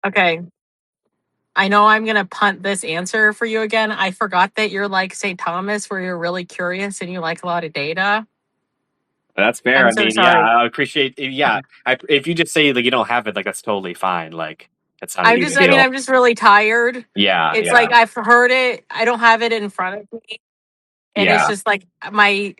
Okay. I know I'm gonna punt this answer for you again. I forgot that you're like St. Thomas, where you're really curious and you like a lot of data. That's fair. I'm I so mean, yeah, sorry. I appreciate. Yeah, if you just say like you don't have it, like that's totally fine. Like that's not a I'm big just, I mean, deal. I'm just really tired. Yeah, It's like yeah, I've heard it. I don't have it in front of me, and it's yeah. just like my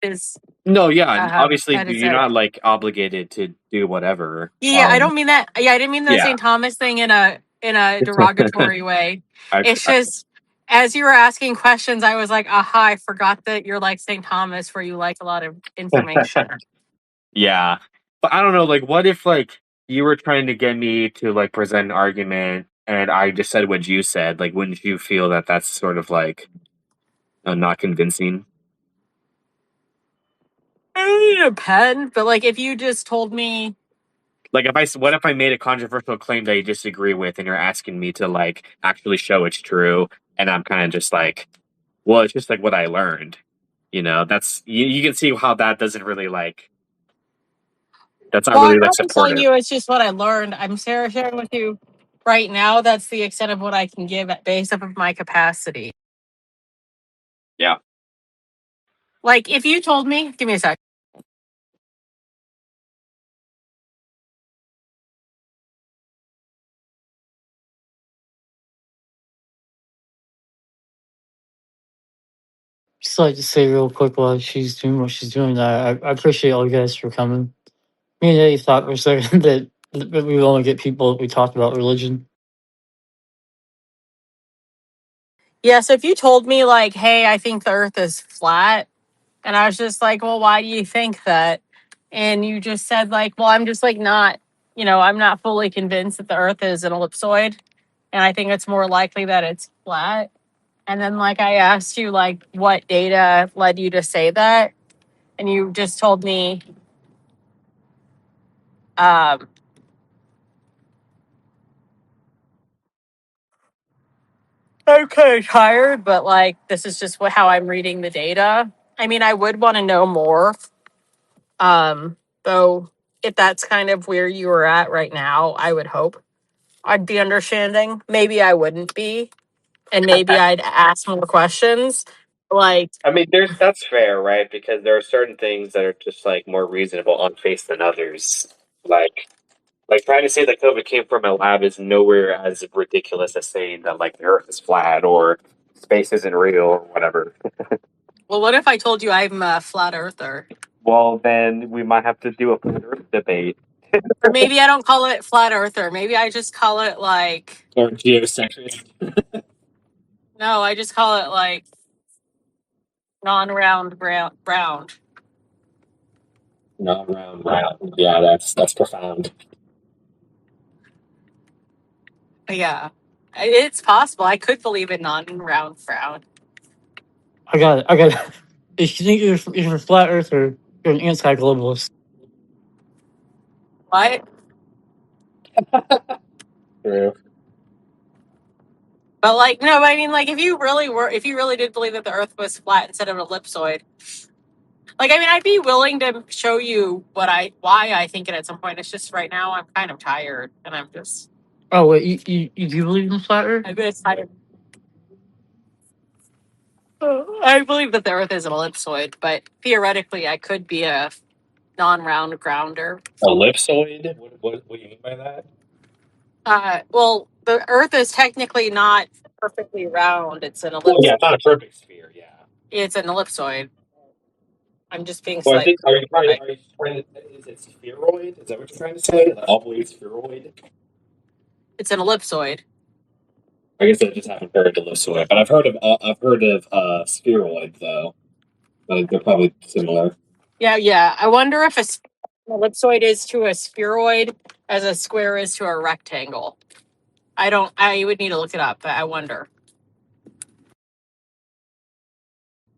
is No, yeah. And obviously, how to you're say. not like obligated to do whatever. Yeah, I don't mean that. Yeah, I didn't mean the Yeah. St. Thomas thing in a derogatory way. I, It's just as you were asking questions, I was like, aha, I forgot that you're like St. Thomas, where you like a lot of information. yeah, but I don't know. Like, what if like you were trying to get me to like present an argument, and I just said what you said? Like, wouldn't you feel that that's sort of like not convincing? I need a pen, but like if you just told me, Like, what if I made a controversial claim that you disagree with, and you're asking me to like actually show it's true, and I'm kind of just like, well, it's just like what I learned. That's you can see how that doesn't really like that's not well, really I'm like not telling supportive. you it's just what I learned. I'm sharing with you right now. That's the extent of what I can give at based off of my capacity. Yeah. Like if you told me, give me a sec. Just like to say real quick while she's doing what she's doing, I appreciate all you guys for coming. Me and Eddie thought for a second that we would only get people if we talked about religion. Yeah, so if you told me like, hey, I think the earth is flat, and I was just like, well, why do you think that? And you just said like, well, I'm just like not, I'm not fully convinced that the earth is an ellipsoid, and I think it's more likely that it's flat. And then like I asked you like what data led you to say that, and you just told me um I'm kind of tired, but like this is just how I'm reading the data. I mean, I would want to know more. Though if that's kind of where you were at right now, I would hope I'd be understanding. Maybe I wouldn't be, and maybe I'd ask more questions. Like, I mean, that's fair, right? Because there are certain things that are just like more reasonable on face than others. Like trying to say that COVID came from a lab is nowhere as ridiculous as saying that like the Earth is flat or space isn't real or whatever. well, what if I told you I'm a flat earther? Well, then we might have to do a flat Earth debate Or maybe I don't call it flat earther. Maybe I just call it like, or geocentric. no, I just call it like non-round round. Not round, round. Yeah, that's profound. Yeah, it's possible. I could believe in non-round round. I got it. I got it. If you think you're a flat earther, you're an anti-globalist. What? True. But like, no, I mean, like, if you really did believe that the Earth was flat instead of an ellipsoid, like, I mean, I'd be willing to show you why I think it at some point. It's just right now I'm kind of tired, and I'm just Oh wait, you do believe in flat Earth? I'm just tired. I believe that the Earth is an ellipsoid, but theoretically, I could be a non-round grounder. Ellipsoid? What do you mean by that? Well, the Earth is technically not perfectly round. It's an Well, yeah, ellipse. it's not a perfect sphere. Yeah. It's an ellipsoid. I'm just being Well, I think slightly. are you trying to is it spheroid? Is that what you're trying to say? The oblate spheroid? It's an ellipsoid. I guess I just haven't heard of ellipsoid, but I've heard of spheroid though. They're probably similar. Yeah, yeah. I wonder if an ellipsoid is to a spheroid as a square is to a rectangle. I don't. I would need to look it up, but I wonder.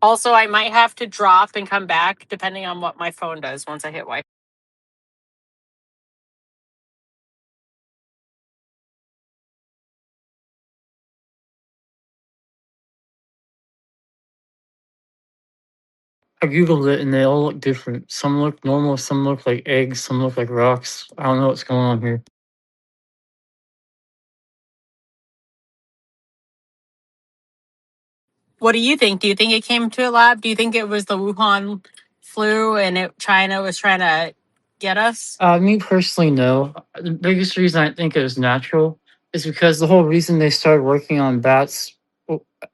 Also, I might have to drop and come back depending on what my phone does once I hit Wi-Fi. I googled it and they all look different. Some look normal, some look like eggs, some look like rocks. I don't know what's going on here. What do you think? Do you think it came to a lab? Do you think it was the Wuhan flu and China was trying to get us? Me personally, no. The biggest reason I think it was natural is because the whole reason they started working on bat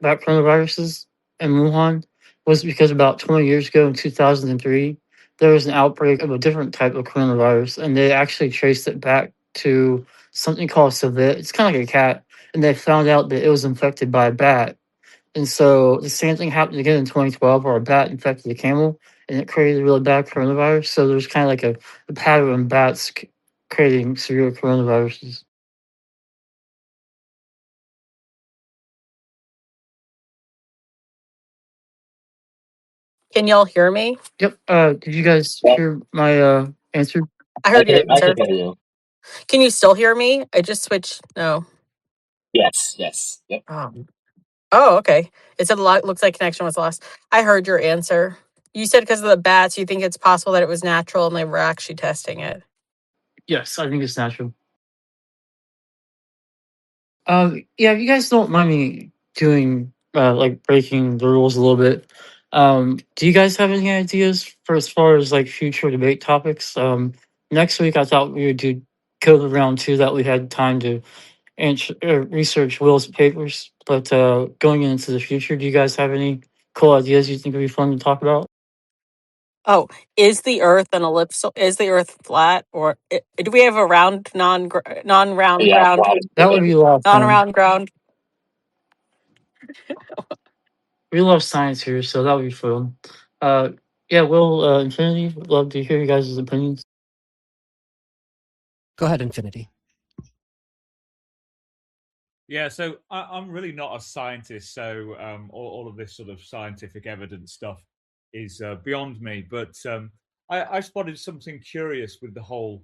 coronaviruses in Wuhan was because about 20 years ago in 2003, there was an outbreak of a different type of coronavirus, and they actually traced it back to something called civet. It's kind of like a cat, and they found out that it was infected by a bat. And so the same thing happened again in 2012 where a bat infected a camel and it created a really bad coronavirus. So there's kind of like a pattern of bats creating severe coronaviruses. Can y'all hear me? Yep. Did you guys hear my answer? I heard your I can answer. hear you. Can you still hear me? I just switched. No. Yes, yes. Yep. Oh, okay. It said looks like connection was lost. I heard your answer. You said because of the bats, you think it's possible that it was natural and they were actually testing it. Yes, I think it's natural. Yeah, if you guys don't mind me doing like breaking the rules a little bit, do you guys have any ideas for as far as like future debate topics? Next week I thought we would do COVID round two that we had time to research Will's papers, but going into the future, do you guys have any cool ideas you think would be fun to talk about? Oh, is the Earth an elliptical? Is the Earth flat, or do we have a round, non-round Yeah, ground? That would be a lot of fun. Non-round ground. We love science here, so that would be fun. Uh, yeah, Will, Infinity, would love to hear you guys' opinions. Go ahead, Infinity. Yeah, so I'm really not a scientist, so all of this sort of scientific evidence stuff is beyond me. But I spotted something curious with the whole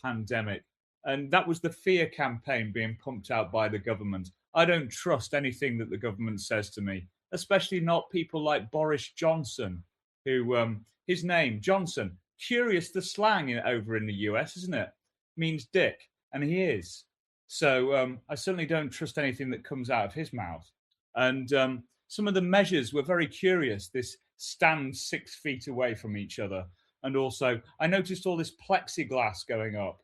pandemic, and that was the fear campaign being pumped out by the government. I don't trust anything that the government says to me, especially not people like Boris Johnson, who his name Johnson. Curious, the slang over in the US, isn't it? Means dick, and he is. So I certainly don't trust anything that comes out of his mouth. And some of the measures were very curious. This stand 6 feet away from each other. And also, I noticed all this plexiglass going up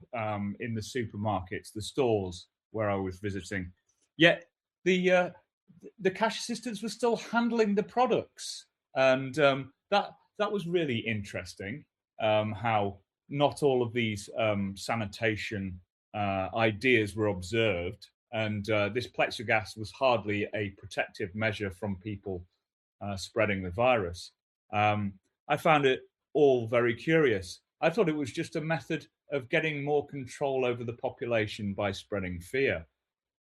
in the supermarkets, the stores where I was visiting. Yet the cash assistants were still handling the products, and that was really interesting. How not all of these sanitation ideas were observed, and this plexiglass was hardly a protective measure from people spreading the virus. I found it all very curious. I thought it was just a method of getting more control over the population by spreading fear.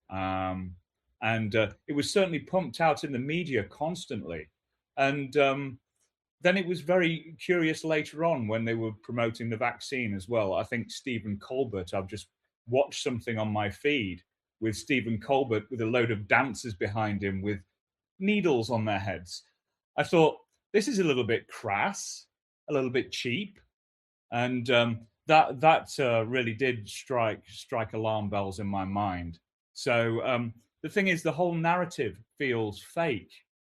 And it was certainly pumped out in the media constantly. And then it was very curious later on when they were promoting the vaccine as well. I think Stephen Colbert, I've just watched something on my feed with Stephen Colbert with a load of dancers behind him with needles on their heads. I thought, this is a little bit crass, a little bit cheap. And that really did strike alarm bells in my mind. So the thing is, the whole narrative feels fake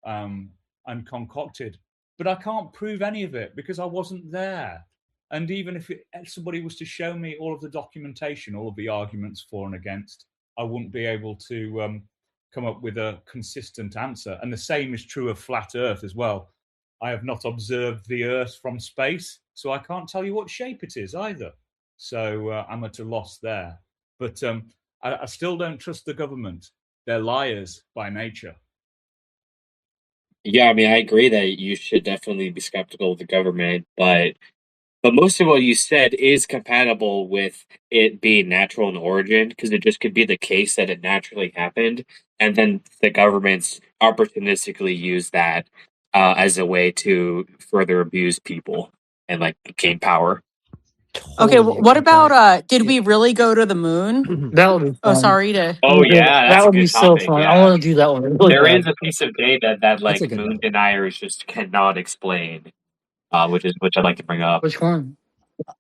and concocted, but I can't prove any of it because I wasn't there. And even if somebody was to show me all of the documentation, all of the arguments for and against, I wouldn't be able to come up with a consistent answer. And the same is true of flat Earth as well. I have not observed the Earth from space, so I can't tell you what shape it is either. So I'm at a loss there. But I still don't trust the government. They're liars by nature. Yeah, I mean, I agree that you should definitely be skeptical of the government, but most of what you said is compatible with it being natural in origin, because it just could be the case that it naturally happened, and then the governments opportunistically use that as a way to further abuse people and like gain power. Okay, Totally what agree, about guys. did we really go to the moon? That would be Oh, fun. sorry to. Oh yeah, That that's a would be good so topic. fun. I Yeah, want to do that one really there is bad. a piece of data that That's a like good moon one. deniers just cannot explain, which I'd like to bring up. Which one?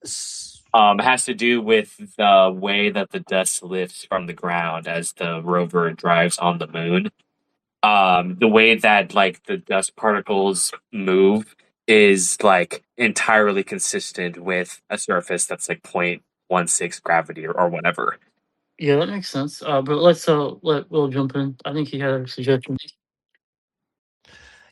It has to do with the way that the dust lifts from the ground as the rover drives on the moon. the way that like the dust particles move is like entirely consistent with a surface that's like 0.16 gravity or whatever. Yeah, that makes sense. But let's let Will jump in. I think he had a suggestion.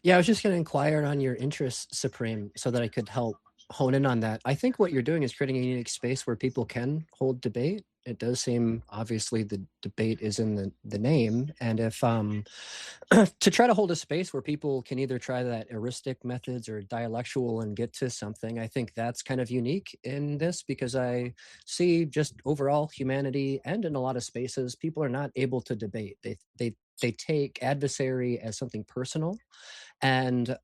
Yeah, I was just going to inquire on your interests, Supreme, so that I could help hone in on that. I think what you're doing is creating a unique space where people can hold debate. It does seem obviously the debate is in the name, and if to try to hold a space where people can either try that heuristic methods or dialectual and get to something, I think that's kind of unique in this, because I see just overall humanity and in a lot of spaces, people are not able to debate. They take adversary as something personal. And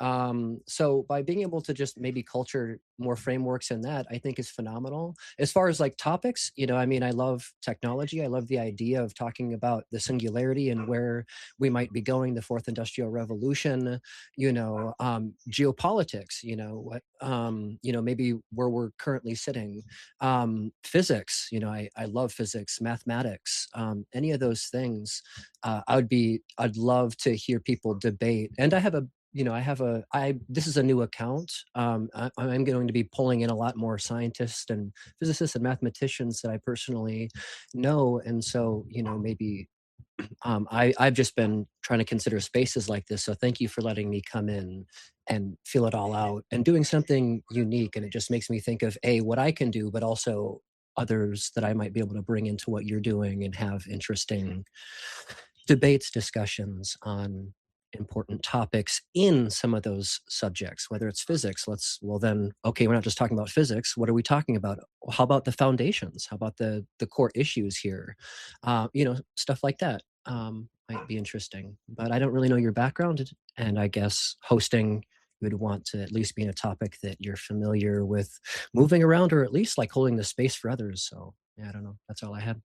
so by being able to just maybe culture more frameworks in that, I think is phenomenal. As far as like topics, I mean, I love technology. I love the idea of talking about the singularity and where we might be going, the fourth industrial revolution, geopolitics, maybe where we're currently sitting, physics, I love physics, mathematics, any of those things. I'd love to hear people debate. And this is a new account. I'm going to be pulling in a lot more scientists and physicists and mathematicians that I personally know. And so, maybe I've just been trying to consider spaces like this. So thank you for letting me come in and feel it all out and doing something unique. And it just makes me think of what I can do, but also others that I might be able to bring into what you're doing and have interesting debates, discussions on important topics in some of those subjects, whether it's physics. Okay, we're not just talking about physics. What are we talking about? How about the foundations? How about the core issues here? Stuff like that might be interesting. But I don't really know your background, and I guess hosting, you would want to at least be in a topic that you're familiar with moving around, or at least like holding the space for others. So yeah, I don't know. That's all I had.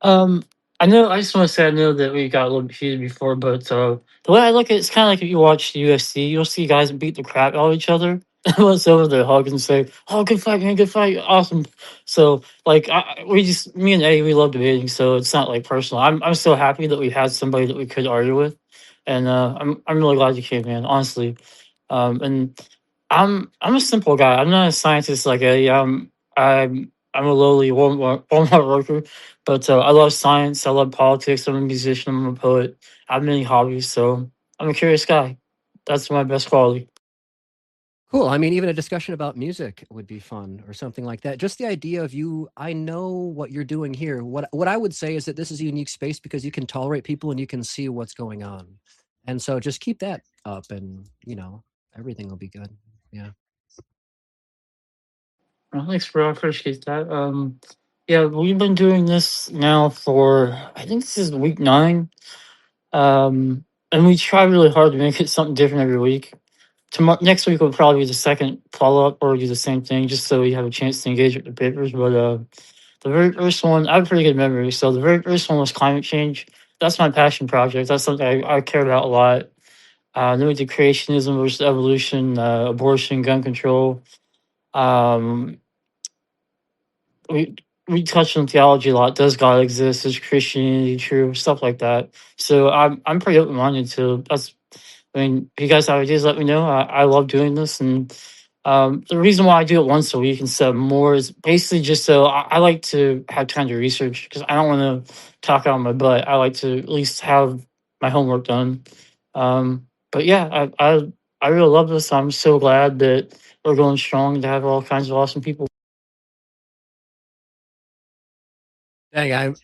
Um, I know. I just want to say I know that we got a little bit heated before, but the way I look at it's kind of like if you watch the UFC, you'll see guys beat the crap out of each other. Once over, they hug and say, "Oh, good fight, man! Good fight, awesome." So, like, me and Eddie, we love debating, so it's not like personal. I'm so happy that we had somebody that we could argue with, and I'm really glad you came, man. Honestly, and I'm a simple guy. I'm not a scientist like Eddie. I'm a lowly Walmart worker, but I love science. I love politics. I'm a musician. I'm a poet. I have many hobbies, so I'm a curious guy. That's my best quality. Cool. I mean, even a discussion about music would be fun or something like that. Just the idea of I know what you're doing here. What I would say is that this is a unique space because you can tolerate people and you can see what's going on. And so just keep that up and, everything will be good. Yeah. Well, thanks, bro. I appreciate that. Yeah, we've been doing this now for I think this is week 9. And we try really hard to make it something different every week. Next week will probably be the second follow up, or do the same thing, just so we have a chance to engage with the papers. But the very first one, I have a pretty good memory. So the very first one was climate change. That's my passion project. That's something I care about a lot. Then we did creationism versus evolution, abortion, gun control. Um, we we touched on theology a lot. Does God exist? Is Christianity true? Stuff like that. So I'm pretty open minded to that's. I mean, if you guys have ideas, let me know. I love doing this, and the reason why I do it once a week instead of more is basically just so I like to have time to research because I don't want to talk out of my butt. I like to at least have my homework done. But yeah, I really love this. I'm so glad that we're going strong to have all kinds of awesome people. Dang,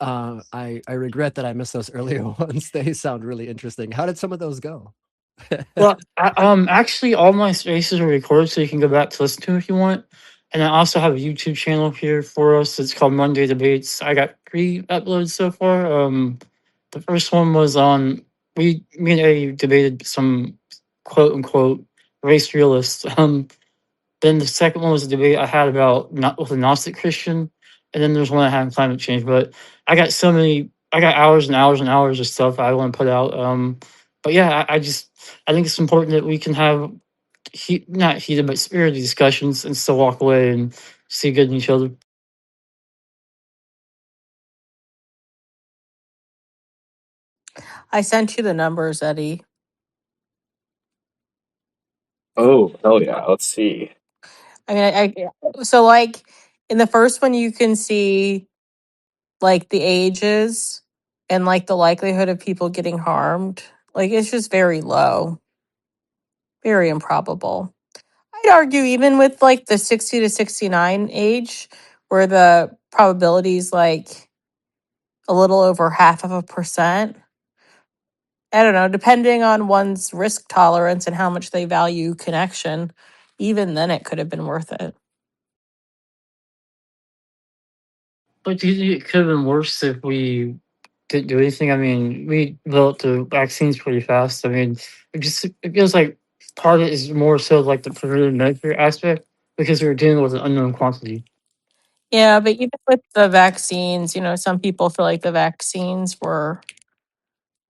I regret that I missed those earlier ones. They sound really interesting. How did some of those go? Well, actually, all my spaces are recorded, so you can go back to listen to them if you want. And I also have a YouTube channel here for us. It's called Monday Debates. I got 3 uploads so far. The first one was on me and Eddie debated some quote unquote race realists. Then the second one was a debate I had about not with a Gnostic Christian, and then there's one I had on climate change. But I got hours and hours and hours of stuff I want to put out. But yeah, I think it's important that we can have not heated but spirited discussions and still walk away and see good in each other. I sent you the numbers, Eddie. Oh, hell yeah. Let's see. I mean, so like in the first one, you can see like the ages and like the likelihood of people getting harmed. Like it's just very low, very improbable. I'd argue even with like the 60 to 69 age, where the probability is like a little over 0.5%. I don't know, depending on one's risk tolerance and how much they value connection, even then it could have been worth it. But do you think it could have been worse if we didn't do anything? I mean, we developed the vaccines pretty fast. I mean, it feels like part of it is more so like the preventative measure aspect because we were dealing with an unknown quantity. Yeah, but even with the vaccines, some people feel like the vaccines were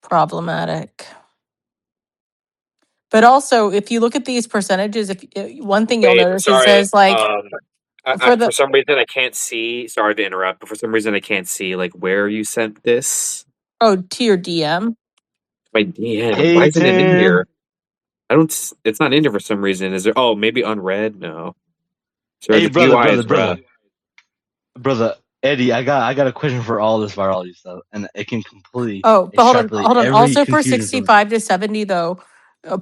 problematic. But also, if you look at these percentages, if one thing you'll Wait, notice, it sorry. says like for For the some reason I can't see. Sorry to interrupt, but for some reason I can't see like where you sent this. to your DM. My DM. Why Hey isn't it in Tim. here? I don't. It's not in here for some reason. Is there? Oh, maybe unread. No. Sorry, Hey the brother, UI brother, is rough. brother Eddie. I got a question for all this virology stuff, and it can completely Oh, but hold on, extrapolate hold on. every Also for confusion from it. 65 to 70 though,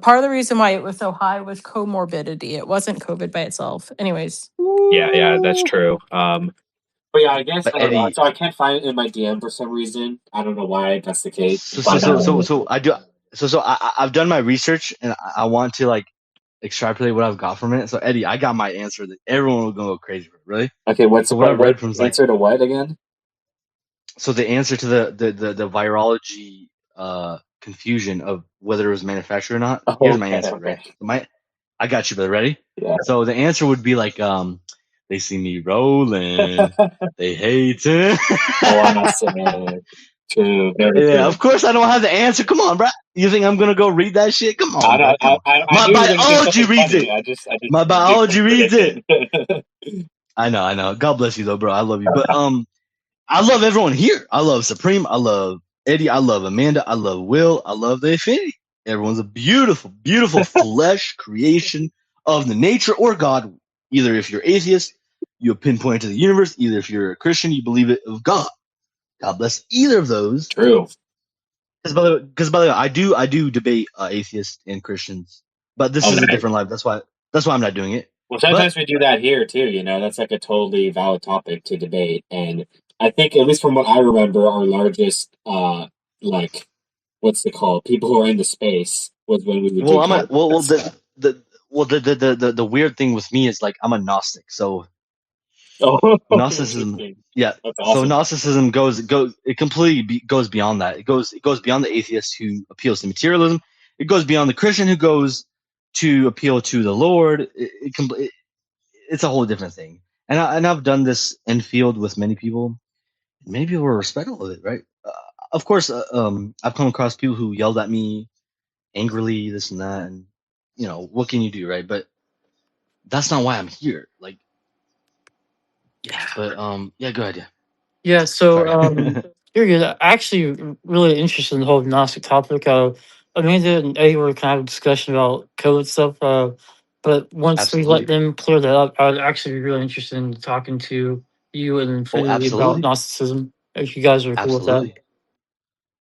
part of the reason why it was so high was comorbidity. It wasn't COVID by itself. Anyways. Yeah, that's true. But yeah, I guess But I don't know. Eddie, So I can't find it in my DM for some reason. I don't know why that's the case. so so But so so so I do. I've done my research, and I want to like extrapolate what I've got from it. So Eddie, I got my answer that everyone will go crazy for. Really? okay, So what I've what read from is like, answer to what again? so the answer to the virology confusion of whether it was manufactured or not. Here's Oh, my okay, answer, right? okay. I got you, brother. Ready? Yeah. So the answer would be like, they see me rolling, they hate it. Oh, I'm saying true, very Yeah, true. of course I don't have the answer. Come on, bro. You think I'm gonna go read that shit? Come I on, bro. know. Come on. I My knew you were gonna say biology something reads funny. it. I just My biology couldn't reads predict it. it. I know, I know. God bless you, though, bro. I love you, but I love everyone here. I love Supreme. I love Eddie. I love Amanda. I love Will. I love the Infinity. Everyone's a beautiful, beautiful flesh creation of the nature or God. Either if you're atheist, you pinpoint to the universe. Either if you're a Christian, you believe it of God. God bless either of those. True. Because by the way, I do debate atheists and Christians, but this Oh, is a nice. different life. That's why I'm not doing it. Well, But sometimes we do that here too. That's like a totally valid topic to debate. And I think, at least from what I remember, our largest, like, what's it called? People who are into space was when we would do well, I'm a well, well podcasts. the well the weird thing with me is like I'm a Gnostic, so Oh, Gnosticism, interesting. yeah. That's So awesome. Gnosticism goes it completely goes beyond that. It goes beyond the atheist who appeals to materialism. It goes beyond the Christian who goes to appeal to the Lord. It's a whole different thing. And I've done this in field with many people. Many people were respectful of it, right? Of course, I've come across people who yelled at me angrily, this and that, and what can you do, right? But that's not why I'm here. Like, yeah, but yeah, go ahead, yeah. Yeah, so Sorry. you're good. Actually, really interested in the whole Gnostic topic. Amanda and Eddie were kind of discussion about code stuff. But once we let Absolutely. them clear that up, I'd actually be really interested in talking to you and Oh, Infinity about absolutely, Gnosticism. If you guys are cool with that. absolutely.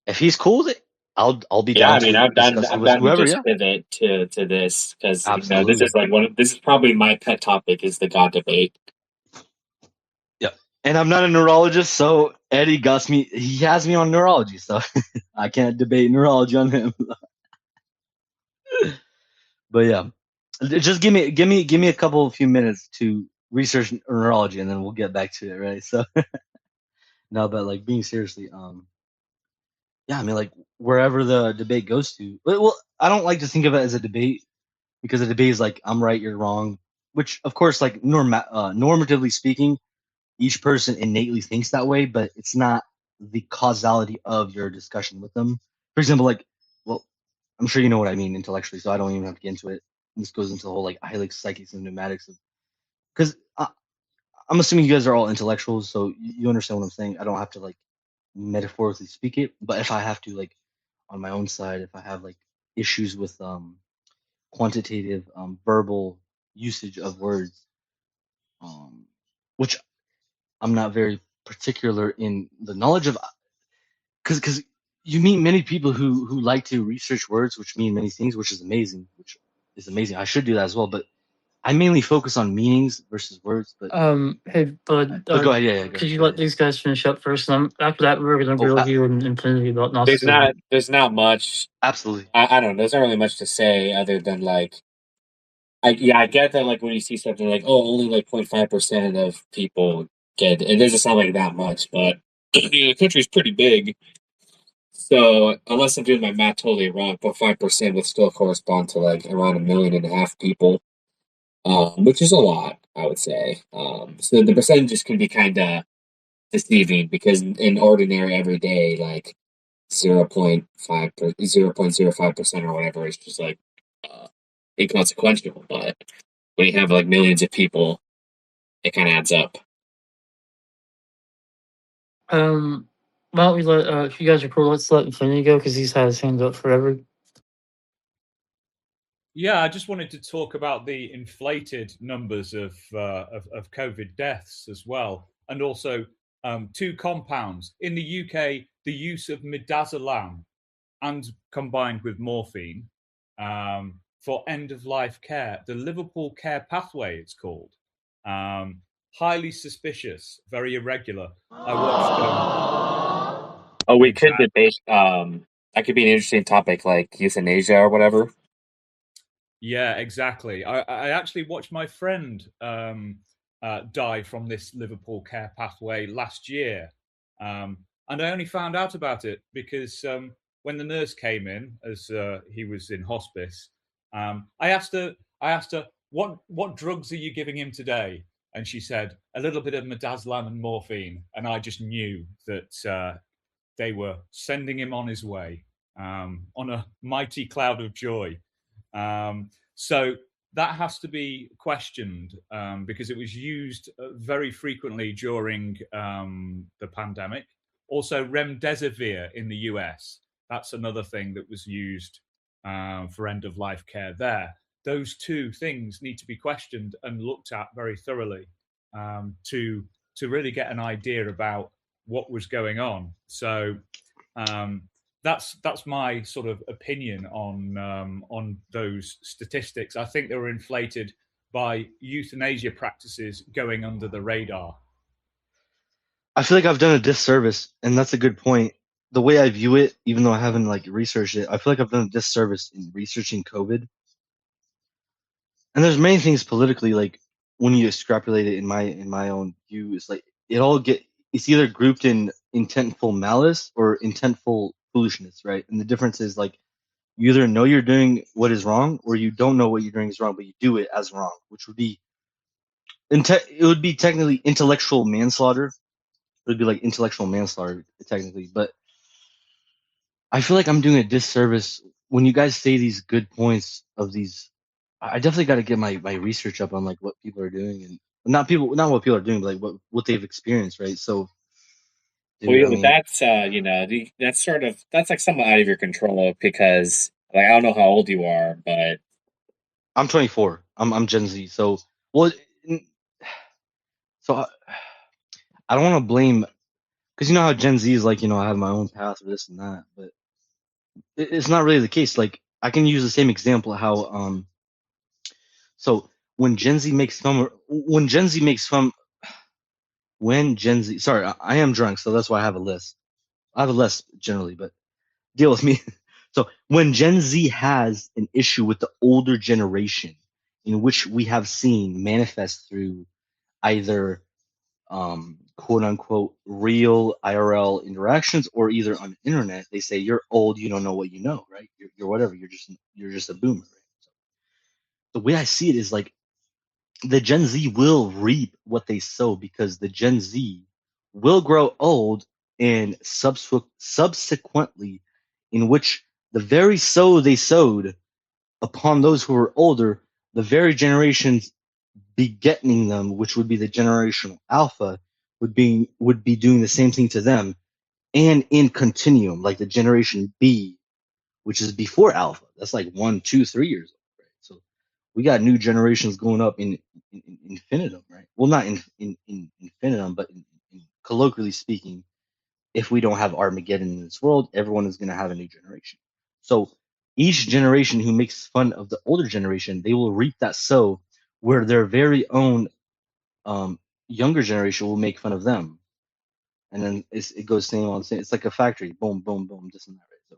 If he's cool with it, I'll be Yeah, down I mean, to discuss it I'm with down to whoever. just Yeah, pivot to this because this is absolutely. like this is probably my pet topic is the God debate. Yeah, and I'm not a neurologist, so Eddie got me. He has me on neurology, so I can't debate neurology on him. But yeah, just give me a few minutes to research neurology, and then we'll get back to it, right? So no, but like being seriously, yeah, I mean, like wherever the debate goes to. Well, I don't like to think of it as a debate because a debate is like I'm right, you're wrong, which of course, like normatively speaking, each person innately thinks that way, but it's not the causality of your discussion with them. For example, like, well, I'm sure you know what I mean intellectually, so I don't even have to get into it. This goes into the whole like Heilig psychics and pneumatics of because I'm assuming you guys are all intellectuals, so you understand what I'm saying. I don't have to like metaphorically speak it, but if I have to like on my own side, if I have like issues with quantitative verbal usage of words, which I'm not very particular in the knowledge of, because you meet many people who like to research words which mean many things, which is amazing, I should do that as well, but I mainly focus on meanings versus words. But Hey, bud, go ahead. Yeah, could you let these guys finish up first? And after that, we're gonna Oh, grill you in Infinity about There's Gnosticism. not much. absolutely. I don't know. There's not really much to say other than like, I get that like when you see something like, oh, only like 0.5% of people get it. It doesn't sound like that much, but the country's pretty big. So unless I'm doing my math totally wrong, but 5% would still correspond to like around 1.5 million people, which is a lot, I would say. So the percentages can be kind of deceiving because in ordinary everyday like 0.05% or whatever is just like uh, inconsequential. But when you have like millions of people, it kind of adds up. Why don't we let if you guys are cool, let's let Infinity go because he's had his hand up forever. Yeah, I just wanted to talk about the inflated numbers of COVID deaths as well, and also two compounds in the UK. The use of midazolam and combined with morphine for end of life care, the Liverpool care pathway, it's called. Highly suspicious, very irregular. I watched. Oh, we could debate. That could be an interesting topic, like euthanasia or whatever. Yeah, exactly. I actually watched my friend die from this Liverpool care pathway last year. And I only found out about it because when the nurse came in, as he was in hospice, I asked her, what drugs are you giving him today? And she said, a little bit of midazolam and morphine. And I just knew that they were sending him on his way on a mighty cloud of joy. So that has to be questioned because it was used very frequently during the pandemic. Also, remdesivir in the US. That's another thing that was used for end of life care there. Those two things need to be questioned and looked at very thoroughly to really get an idea about what was going on. So that's my sort of opinion on those statistics. I think they were inflated by euthanasia practices going under the radar. I feel like I've done a disservice, and that's a good point. The way I view it, even though I haven't like researched it, I feel like I've done a disservice in researching COVID. And there's many things politically, like when you extrapolate it in my own view, it's like it's either grouped in intentful malice or intentful foolishness, right? And the difference is like you either know you're doing what is wrong or you don't know what you're doing is wrong, but you do it as wrong, which would be it would be technically intellectual manslaughter. It would be like intellectual manslaughter technically, but I feel like I'm doing a disservice when you guys say these good points of these. I definitely got to get my research up on like what people are doing and not what people are doing, but like what they've experienced, right? So, Well, dude, I yeah, mean, that's that's like somewhat out of your control because like I don't know how old you are, but I'm 24. I'm Gen Z. So, well, so I don't want to blame because you know how Gen Z is like, I have my own path or this and that, but it's not really the case. Like I can use the same example how so when Gen Z makes fun when Gen Z makes fun when Gen Z sorry, I am drunk, so that's why I have a list. I have a list generally, but deal with me. So when Gen Z has an issue with the older generation, in which we have seen manifest through either quote unquote real IRL interactions or either on the internet, they say you're old, you don't know what you know, right? You're whatever, you're just a boomer. Right? So the way I see it is like the Gen Z will reap what they sow because the Gen Z will grow old and subsequently in which the very sow they sowed upon those who were older, the very generations begetting them, which would be the generational alpha, would be doing the same thing to them, and in continuum, like the generation B which is before alpha. That's like 1, 2, 3 years old, right? So we got new generations going up in infinitum, right? Well, not in infinitum, but in colloquially speaking, if we don't have Armageddon in this world, everyone is going to have a new generation. So each generation who makes fun of the older generation, they will reap that sow where their very own younger generation will make fun of them. And then it goes same on same. It's like a factory. Boom, boom, boom, this and that, right? So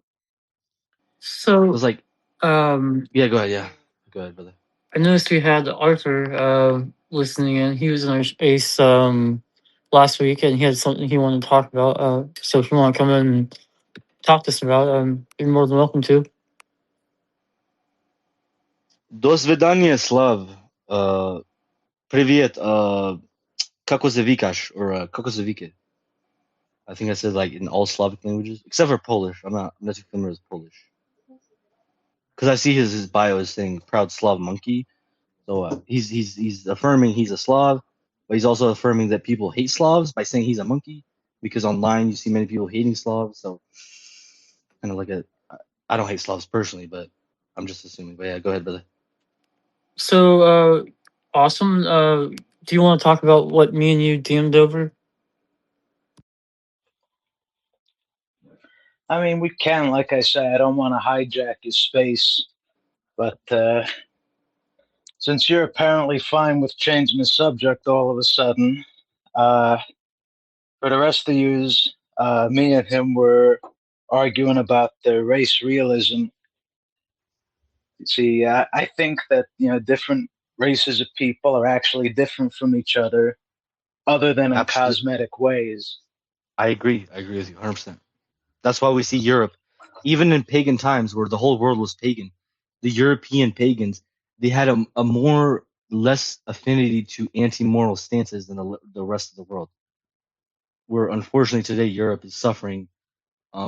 So it's like, um, yeah, go ahead. Yeah. Go ahead, brother. I noticed we had Arthur listening in. He was in our space last week, and he had something he wanted to talk about. So if you want to come in and talk to us about, you're more than welcome to. До свидания, Slav. Привет. Kako se vikaš? Or kako se vike? I think I said like in all Slavic languages, except for Polish. I'm not too familiar with Polish. Because I see his bio is saying proud Slav monkey. So he's affirming he's a Slav, but he's also affirming that people hate Slavs by saying he's a monkey. Because online you see many people hating Slavs. So kind of like I don't hate Slavs personally, but I'm just assuming. But yeah, go ahead, brother. So awesome. Do you want to talk about what me and you DM'd over? I mean, we can. Like I say, I don't want to hijack your space, but since you're apparently fine with changing the subject all of a sudden, for the rest of yous, me and him were arguing about the race realism. See, I think that different races of people are actually different from each other than in Absolutely. cosmetic ways. I agree with you 100%. That's why we see Europe, even in pagan times where the whole world was pagan, the European pagans, they had a more less affinity to anti-moral stances than the rest of the world. Where unfortunately today Europe is suffering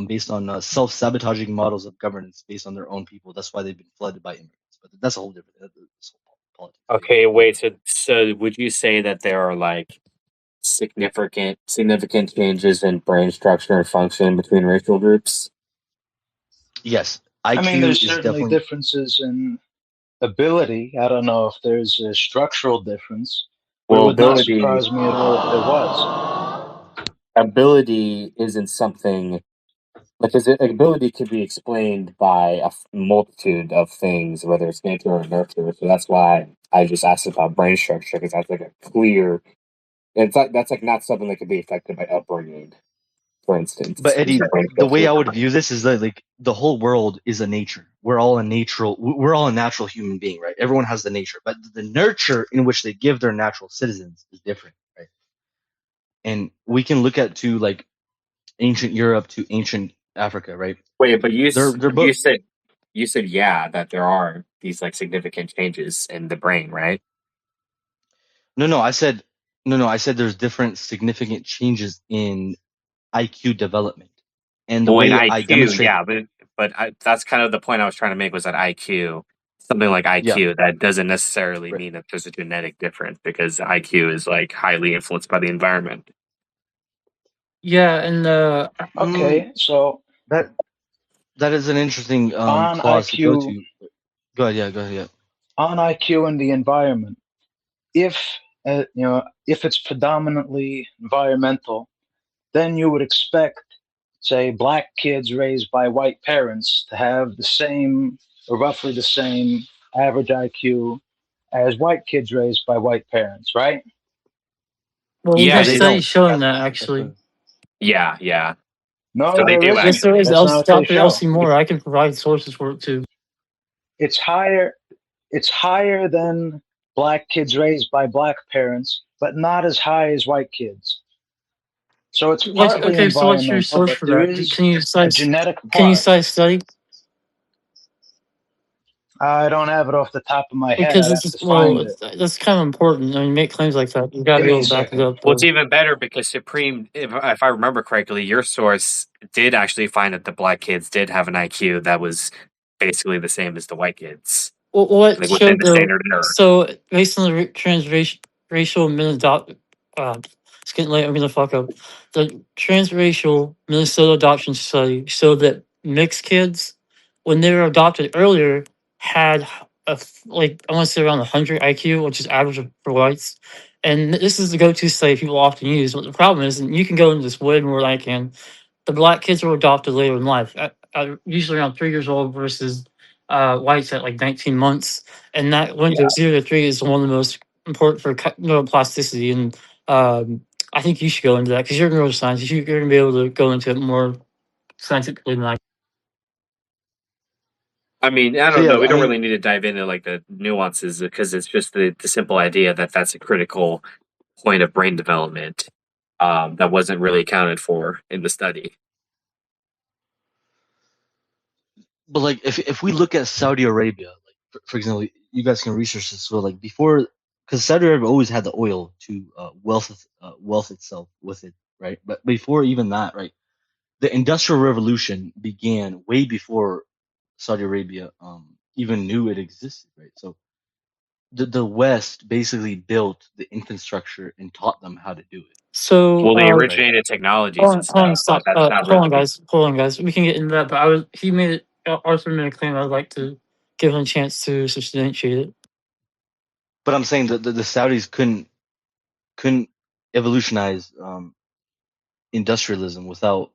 based on self-sabotaging models of governance based on their own people. That's why they've been flooded by immigrants. But that's a whole different politics. Okay, wait. So would you say that there are like significant changes in brain structure and function between racial groups? Yes, I mean, IQ there's is certainly definitely. differences in ability. I don't know if there's a structural difference, but it Well, would not surprise me at all if there was. ability isn't something like ability could be explained by a multitude of things, whether it's nature or nurture. So that's why I just asked about brain structure, because that's like a clear. That's like not something that could be affected by upbringing, for instance. But It's Eddie, the brain the way structure. I would view this is that like the whole world is a nature. We're all a natural human being, right? Everyone has the nature, but the nurture in which they give their natural citizens is different, right? And we can look at to like ancient Europe to ancient Africa, right? Wait, but They're both you said yeah that there are these like significant changes in the brain, right? no. I said no. I said there's different significant changes in IQ development, and the Well, in way I IQ, demonstrate, yeah, that's kind of the point I was trying to make, was that IQ, something like yeah, IQ, that doesn't necessarily right. mean that there's a genetic difference, because IQ is like highly influenced by the environment. Yeah, and Okay, so that is an interesting on clause to go IQ, to. Go ahead, yeah, go ahead, yeah. on IQ and the environment, if if it's predominantly environmental, then you would expect, say, black kids raised by white parents to have the same or roughly the same average IQ as white kids raised by white parents, right? well, we Yeah, have They studies don't. showing that That's actually. right. yeah. So No, they there do Yes, isn't. there actually. is. That's not what they Dr. show. Elsie Moore. I can provide sources for it too. It's higher. It's higher than black kids raised by black parents, but not as high as white kids. So it's partly Okay, so what's your environmental, source but for there that? is Can you a cite? genetic Can you part. cite a study? I don't have it off the top of my head. Because I'd this have is to find it. that's kind of important. When you make claims like that, you got to Give be me a able to back it second. up. Well, it's even better because Supreme, if I remember correctly, your source did actually find that the black kids did have an IQ that was basically the same as the white kids, Well, what like within showed the the standard error. so based on the transracial Minnesota, it's getting late. I'm gonna fuck up. The transracial Minnesota adoption study showed that mixed kids when they were adopted earlier, had like I want to say around 100 IQ, which is average for whites. And this is the go-to study people often use. But the problem is, and you can go into this way more than I can, the black kids were adopted later in life, usually around 3 years old versus whites at like 19 months. And that window Yeah. 0 to 3 is one of the most important for neuroplasticity. And I think you should go into that because you're a neuroscientist. You're going to be able to go into it more scientifically than I. I mean, I So don't know. yeah, We I don't mean, really need to dive into like the nuances because it's just the simple idea that that's a critical point of brain development that wasn't really accounted for in the study. but like if we look at Saudi Arabia, like for example, you guys can research this. So like before, because Saudi Arabia always had the oil to wealth itself with it, right? But before even that, right, the Industrial Revolution began way before Saudi Arabia even knew it existed, right? So the West basically built the infrastructure and taught them how to do it, So, Well, they right? originated technologies and stuff, but stop. that's not Hold on, really. guys. Hold on, guys. We can get into that, but he made it. Arthur made a claim. I'd like to give him a chance to substantiate it. But I'm saying that the Saudis couldn't evolutionize industrialism without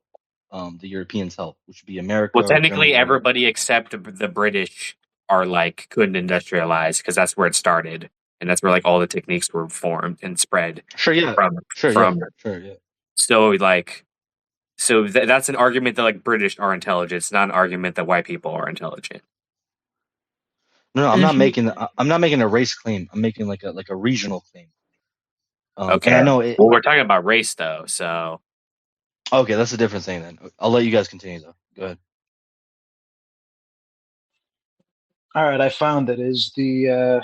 the Europeans' help, which would be America Well, or technically, Germany, whatever. everybody except the British are like couldn't industrialize because that's where it started, and that's where like all the techniques were formed and spread Sure, yeah, from sure, yeah, from. sure, yeah. So like, that's an argument that like British are intelligent. It's not an argument that white people are intelligent. No, I'm And not if you, making a race claim. I'm making like a regional claim. And Okay. I know it. Well, we're talking about race though, so Okay, that's a different thing then. I'll let you guys continue though. Go ahead. All right, I found it. Is the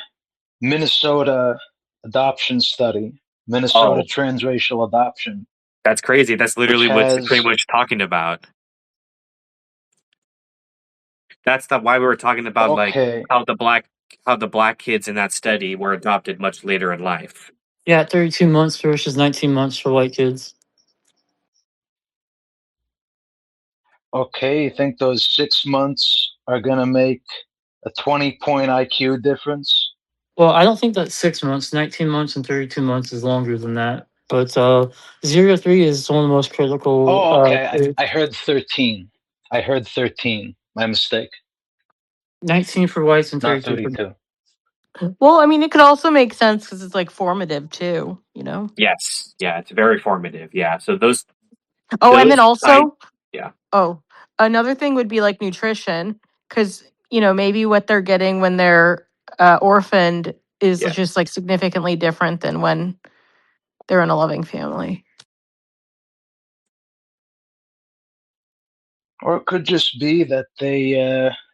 Minnesota adoption study, Minnesota oh, transracial adoption, that's crazy. That's which literally what has pretty much talking about. That's the why we were talking about like okay, how the black kids in that study were adopted much later in life. yeah, 32 months versus 19 months for white kids. okay. You think those 6 months are gonna make a 20-point IQ difference? Well, I don't think that's 6 months. 19 months and 32 months is longer than that. But 0 to 3 is one of the most critical. Oh, okay. I heard 13. I heard 13. My mistake. 19 for whites and Not 32 for. 32. Well, I mean, it could also make sense because it's like formative too, you know? Yes, yeah, it's very formative. Yeah, so Oh, and then science, also, yeah. oh, another thing would be like nutrition because, maybe what they're getting when they're orphaned is Yeah. just like significantly different than when they're in a loving family. Or it could just be that they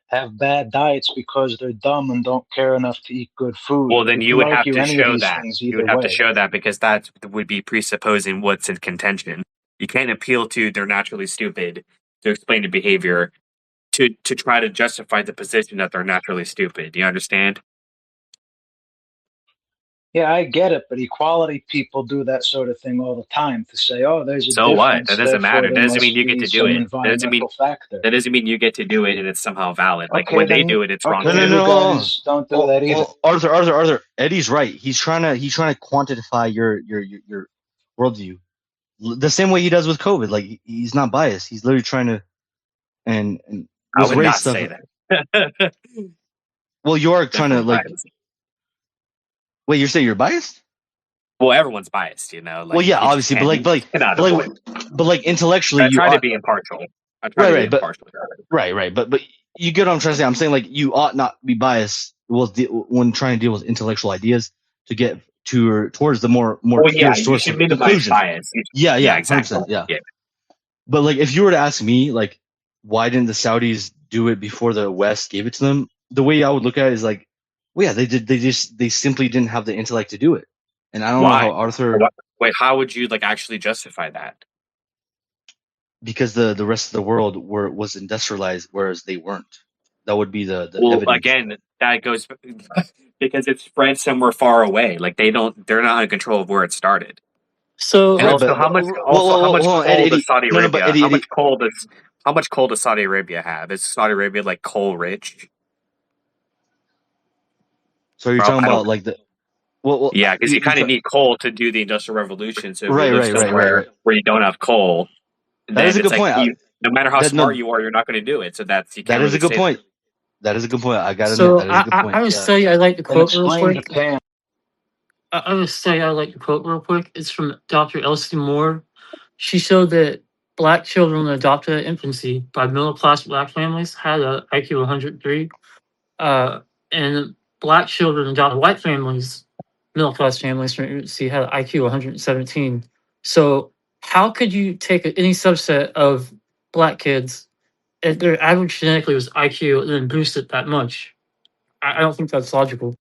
have bad diets because they're dumb and don't care enough to eat good food. Well, then You you can would have argue to any of show these that. things You either would have to way. show that because that would be presupposing what's in contention. You can't appeal to they're naturally stupid to explain the behavior to try to justify the position that they're naturally stupid. Do you understand? Yeah, I get it, but equality people do that sort of thing all the time to say, oh, there's a So what? That difference, doesn't therefore matter. That there doesn't mean must you get be to do some it. environmental factor. That doesn't mean you get to do it and it's somehow valid. Like Okay, when they then do it, it's wrong No, okay, no, too. you no. Hold on. guys don't do that either. Arthur. Eddie's right. He's trying to quantify your worldview the same way he does with COVID. Like he's not biased. He's literally trying to and I with would race not stuff. say that. Well, you are trying to Definitely like. biased. Wait, you're saying you're biased? Well, everyone's biased, Like Well, yeah, you just obviously, cannot avoid. but like intellectually, I you try to ought be impartial. I try to be right, impartial. right. But you get what I'm trying to say. I'm saying like you ought not be biased when trying to deal with intellectual ideas to get towards the more Well, yeah, clear you source should of minimize conclusion. bias. Yeah, Yeah, 100%. exactly. Yeah. Yeah. But like, if you were to ask me, like, why didn't the Saudis do it before the West gave it to them? The way I would look at it is like, well, yeah, they did. They simply didn't have the intellect to do it. And I don't know Why? how Arthur, Wait, how would you like actually justify that? because the rest of the world was industrialized, whereas they weren't. That would be the Well, evidence. again, that goes because it's spread somewhere far away. Like they're not in control of where it started. So And Right, also, but how much hold coal does on, Saudi Eddie. Arabia? No, but Eddie, How much coal How much coal does Saudi Arabia have? Is Saudi Arabia like coal rich? So you're Or talking I don't. about like the well Yeah, because you you kind of need coal to do the Industrial Revolution. So if you right, live right, right, right, somewhere right. where you don't have coal, That is then a it's good like point. no matter how That smart no, you are, you're not going to do it. So that's you that can't is a really good say that. point. That is a good point. I gotta admit, So that is a good I point. would Yeah. say I like the And quote real explain quick. Japan. I would say I like the quote real quick. It's from Dr. Elsie Moore. She showed that black children adopted at infancy by middle class black families had a IQ 103, and black children adopted white families, middle class families from infancy had an IQ 117. So how could you take any subset of black kids if their average genetically was IQ and then boost it that much? I don't think that's logical.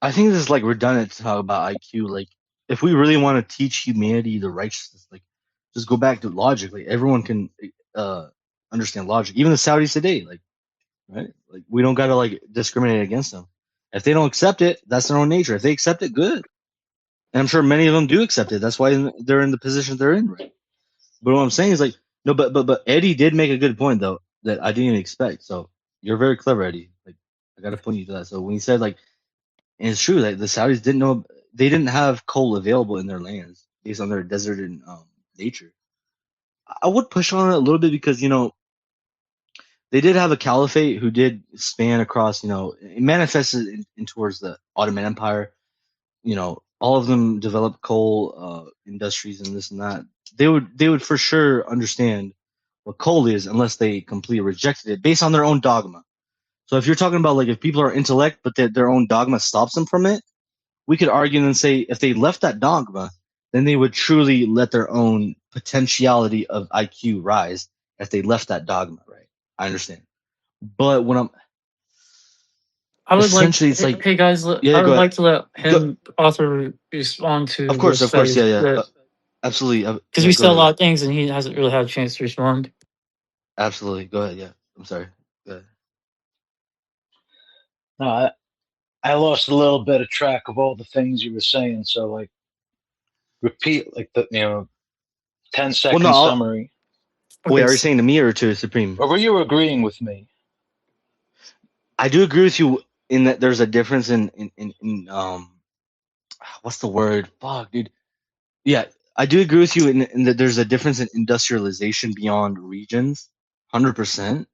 I think this is like redundant to talk about IQ. Like, if we really want to teach humanity the righteousness, like, just go back to logic. Like, everyone can uh understand logic. Even the Saudis today, like, right? Like, we don't gotta like discriminate against them. If they don't accept it, that's their own nature. If they accept it, good. And I'm sure many of them do accept it. That's why they're in the position they're in, right? But what I'm saying is like, no, but Eddie did make a good point though that I didn't even expect. So you're very clever, Eddie. Like, I gotta point you to that. So when he said like, and it's true that the Saudis didn't know, they didn't have coal available in their lands based on their desert and nature. I would push on it a little bit because they did have a caliphate who did span across, it manifested in towards the Ottoman Empire. All of them developed coal industries and this and that. They would for sure understand what coal is unless they completely rejected it based on their own dogma. So if you're talking about like if people are intellect but their own dogma stops them from it, we could argue and say if they left that dogma, then they would truly let their own potentiality of IQ rise if they left that dogma, right? I understand. But when I'm I would like, essentially, it's like, hey guys, yeah, I go would ahead. like to let Go, him author respond to the of course, studies yeah, yeah, that absolutely, because yeah, we go said a ahead, lot of things and he hasn't really had a chance to respond. absolutely, go ahead, yeah. I'm sorry. Go ahead. No, I lost a little bit of track of all the things you were saying. So like repeat like the 10 Well, no, second summary. wait, Okay, are you saying to me or to Supreme? Or were you agreeing with me? I do agree with you in that there's a difference in what's the word? Fuck, dude. Yeah, I do agree with you in that there's a difference in industrialization beyond regions, 100%.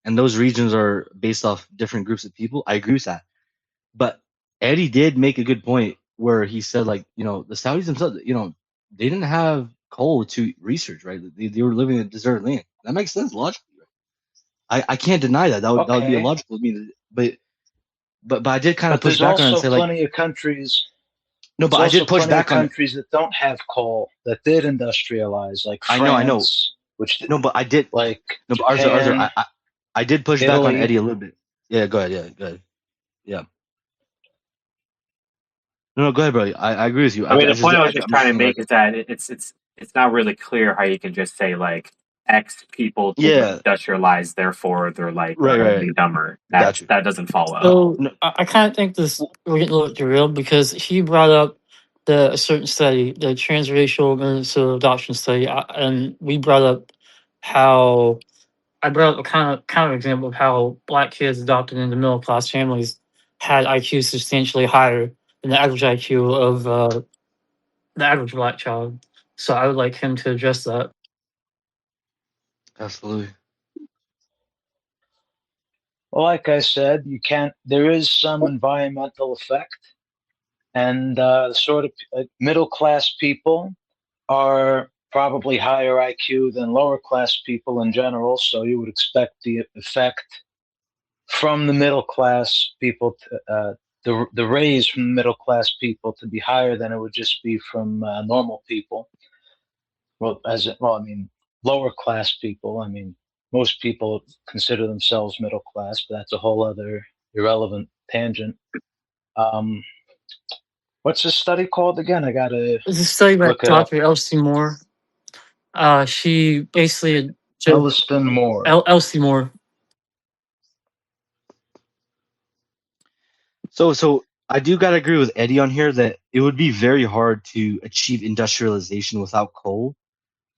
And those regions are based off different groups of people. I agree with that. But Eddie did make a good point where he said, like, the Saudis themselves, they didn't have coal to research, right? They were living in a desert land. That makes sense logically. Right? I can't deny that. That would be Okay. illogical. I mean, but I did kind of But push back on it and say, like, no, but there's I also did push plenty of back on it. countries that don't have coal that did industrialize, like I know. France, which No, but I did. like No, but Arthur, Japan, I did push back on Italy. Eddie a little bit. Yeah, go ahead. Yeah, go ahead. Yeah. No, go ahead, bro. I agree with you. I mean, the point I was just I'm trying just to saying, like, make is that it's not really clear how you can just say like X people didn't yeah, industrialize, therefore they're like right. inherently dumber. That Got you. that doesn't follow. so No, I kind of think this we're getting a little derailed because he brought up a certain study, the transracial Minnesota adoption study, and we brought up how I brought up a kind of example of how black kids adopted into middle class families had IQ substantially higher than the average IQ of the average black child. So I would like him to address that. absolutely. Well, like I said, there is some environmental effect, and sort of middle class people are probably higher IQ than lower class people in general. So you would expect the effect from the middle class people the raise from the middle class people to be higher than it would just be from normal people. I mean, lower class people. I mean, most people consider themselves middle class, but that's a whole other irrelevant tangent. Um, what's this study called again? I gotta This is a study by look it up. Dr. Elsie Moore. She basically Elliston Moore. Elsie Moore. So I do gotta agree with Eddie on here that it would be very hard to achieve industrialization without coal.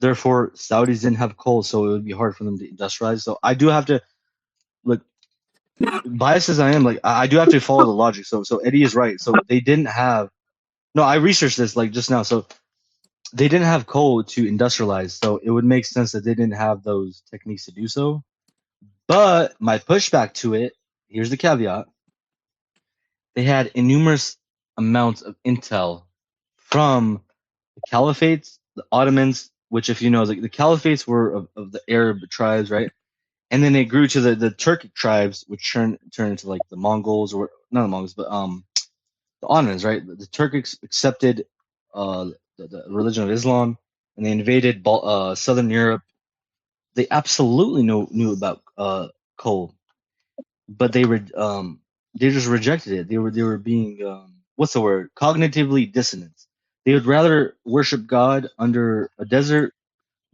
Therefore, Saudis didn't have coal, so it would be hard for them to industrialize. So I do have to look, biased as I am, like I do have to follow the logic. So Eddie is right. So they didn't have. No, I researched this like just now. So they didn't have coal to industrialize. So it would make sense that they didn't have those techniques to do so. But my pushback to it, here's the caveat: they had enormous amounts of intel from the caliphates, the Ottomans, which, if you know, the caliphates were of the Arab tribes, right? And then it grew to the Turkic tribes, which turned into like the Mongols, or not the Mongols, but the Ottomans, right? The Turkics accepted the religion of Islam, and they invaded southern Europe. They absolutely knew about coal, but they just rejected it. They were being what's the word? Cognitively dissonant. They would rather worship God under a desert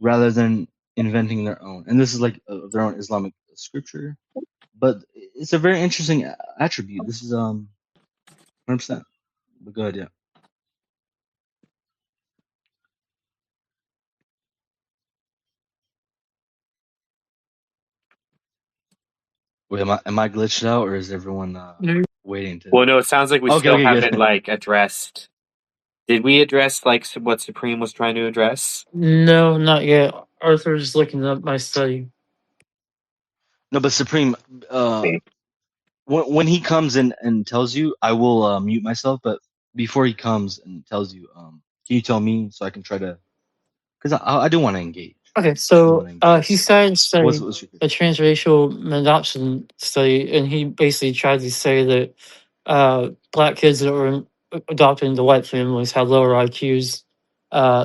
rather than inventing their own. And this is like their own Islamic scripture, but it's a very interesting attribute. This is 100%. But go ahead, yeah. Wait, am I glitched out, or is everyone waiting to? Well, no, it sounds like we Okay, still okay, haven't good. like addressed. Did we address like what Supreme was trying to address? No, not yet. Arthur's looking up my study. No, but Supreme, Okay. when he comes in and tells you, I will mute myself. But before he comes and tells you, can you tell me so I can try to? Because I do want to engage. Okay, I do want so to engage. he started What's studying your a transracial adoption study, and he basically tried to say that black kids that were adopted into white families had lower IQs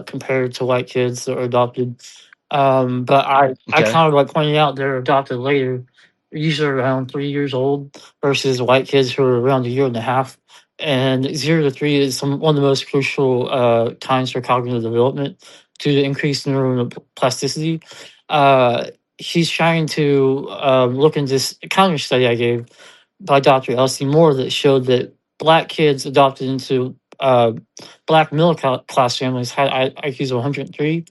compared to white kids that were adopted. But I okay? kind of like pointed out they're adopted later, usually around 3 years old, versus white kids who are around a year and a half. And 0 to 3 is one of the most crucial times for cognitive development due to increased neuroplasticity. He's trying to look into this counter study I gave by Dr. Elsie Moore that showed that black kids adopted into black middle class families had IQs of 103,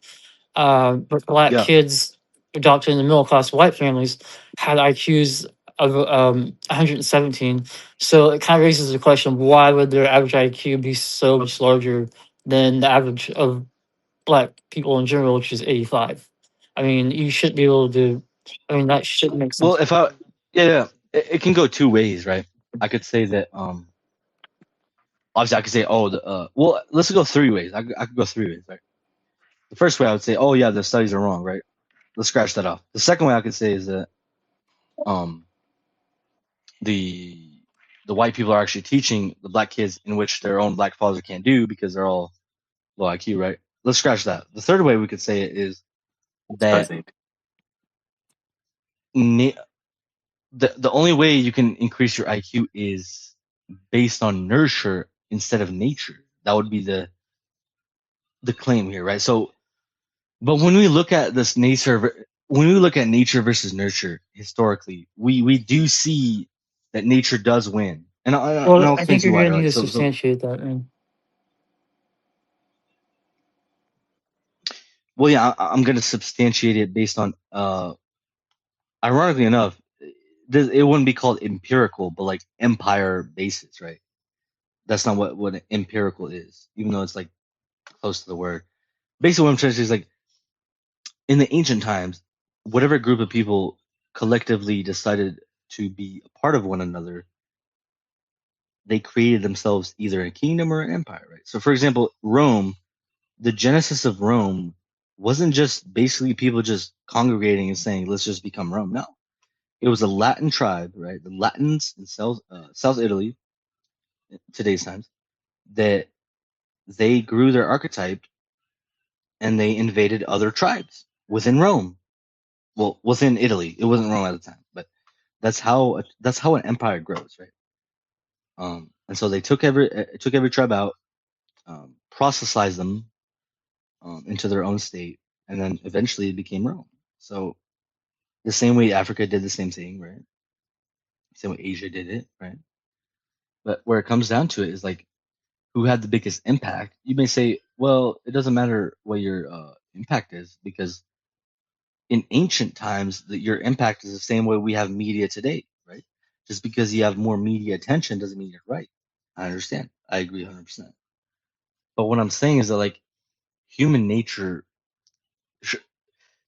but black Yeah. kids adopted into middle class white families had IQs of 117. So it kind of raises the question: why would their average IQ be so much larger than the average of black people in general, which is 85? I mean, you should be able to. I mean, that should make Well, sense. if I yeah, it can go two ways, right? I could say that obviously I could say, oh, well, let's go three ways. I could go three ways, right? The first way I would say, oh yeah, the studies are wrong, right? Let's scratch that off. The second way I could say is that um the white people are actually teaching the black kids in which their own black father can't do because they're all low IQ, right? Let's scratch that. The third way we could say it is It's that buzzing. the only way you can increase your IQ is based on nurture instead of nature. That would be the claim here, right? So, but when we look at this when we look at nature versus nurture historically, we do see that nature does win, and Well, I'll I explain think to you you're why. going to need Right? to So substantiate that, man. well, yeah, I'm going to substantiate it based on ironically enough, it wouldn't be called empirical, but like empire basis, right? That's not what empirical is, even though it's like close to the word. Basically, what I'm trying to say is like in the ancient times, whatever group of people collectively decided to be a part of one another, they created themselves either a kingdom or an empire, right? So, for example, Rome, the genesis of Rome wasn't just basically people just congregating and saying, let's just become Rome. No, it was a Latin tribe, right? The Latins in South Italy, today's times, that they grew their archetype and they invaded other tribes within Rome. Well, within Italy. It wasn't Rome at the time, but that's how an empire grows, right? And so they took every tribe out, processized them into their own state, and then eventually it became Rome. So the same way Africa did the same thing, right? Same way Asia did it, right? But where it comes down to it is like who had the biggest impact. You may say, well, it doesn't matter what your impact is, because in ancient times, your impact is the same way we have media today, right? Just because you have more media attention doesn't mean you're right. I understand. I agree 100%. But what I'm saying is that, like, human nature